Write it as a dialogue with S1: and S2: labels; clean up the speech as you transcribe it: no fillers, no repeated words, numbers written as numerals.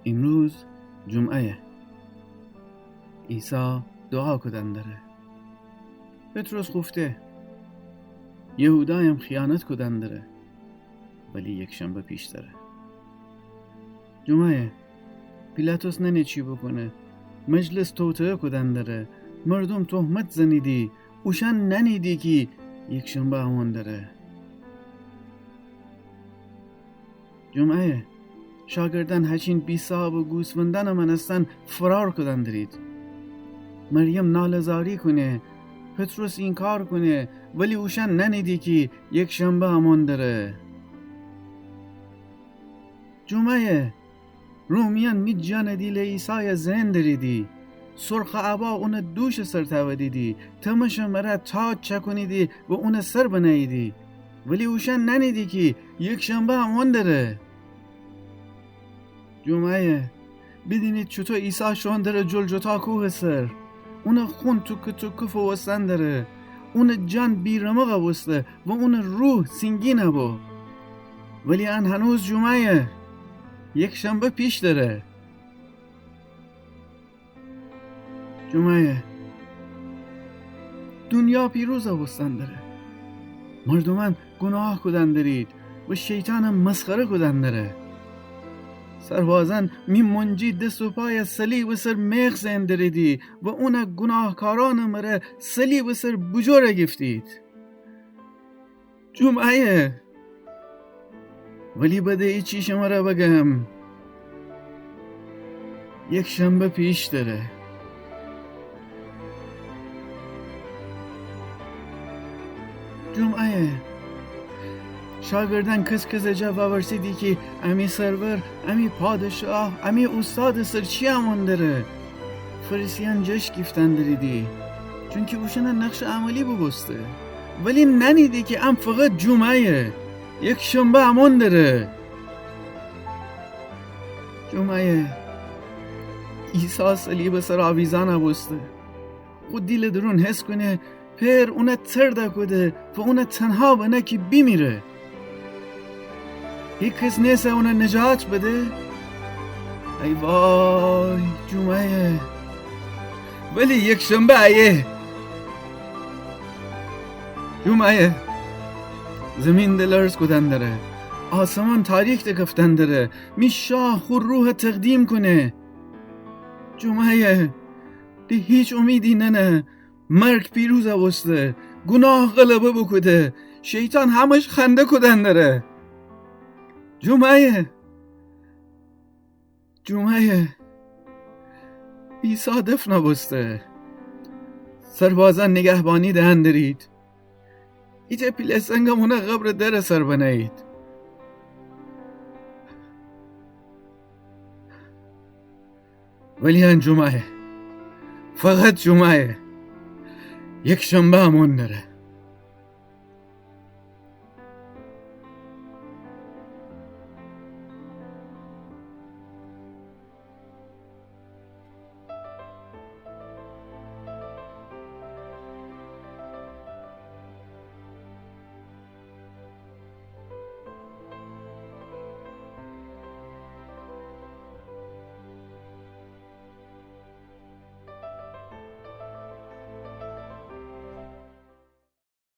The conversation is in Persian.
S1: امروز جمعه. عیسی دعا کردن داره. پتروس گفته، یهودا هم خیانت کردن داره، ولی یک شنبه پیش داره. جمعه. پیلاتوس ننه چی بکنه، مجلس توطئه کردن داره، مردم تهمت زنیدی، اوشن ننیدی که یک شنبه همون داره. جمعه. شاگردان هچین بی صاحب و گوسفندان من هستن فرار کردن دارید. مریم نالزاری کنه، پتروس این کار کنه، ولی اوشن ننیدی که یک شنبه همون داره. جمعه. رومیان می جان دیل عیسی زن دریدی، سرخ عبا اون دوش سر تودیدی، تمش مرا تاج چکنیدی و اون سر بناییدی، ولی اوشن ننیدی که یک شنبه همون داره. جمعه. بدینید چطور عیسی شون داره جلجتا کوه سر، اون خون توک فوستن داره، اون جان بیرمغ بسته و اون روح سنگین بو، ولی ان هنوز جمعه یک شنبه پیش داره. جمعه. دنیا پیروز بستن داره، مردمان گناه کدن دارید و شیطان مسخره کدن داره. سربازان می منجی دست و پای صلیب سر میخ زن دریدی و اون گناهکاران مره صلیب سر بجوره گفتید. جمعه. ولی بده ای چی شما را بگم، یک شنبه پیش داره. جمعه. شاگردان کس جواب ورسیدی که امی سرور، امی پادشاه، امی استاد سر چی همون داره. فریسیان جش گفتن دریدی چون که اوشن نقش عملی ببسته، ولی ننیدی که ام فقط جمعه یک شنبه همون داره. جمعه. عیسی صلیب سر آویزان بسته، خود دیل درون حس کنه پر اونه ترده کده و اونه تنها بنه که بیمیره. یک کس نیسته اونه نجات بده. ای وای جمعه، ولی یک شنبه ایه. جمعه. زمین دلرز کدن داره، آسمان تاریک دکفتن داره، می شاه خور روح تقدیم کنه. جمعه. دی هیچ امیدی نه، مرگ پیروز بسته، گناه غلبه بکده، شیطان همش خنده کدن داره. جمعه. جمعه. عیسی دفن بسته، سربازان نگهبانی دهن دارید، ایچه پیلسنگمونه قبر در سر بنایید. ولی جمعه، فقط جمعه یک شنبه همون داره.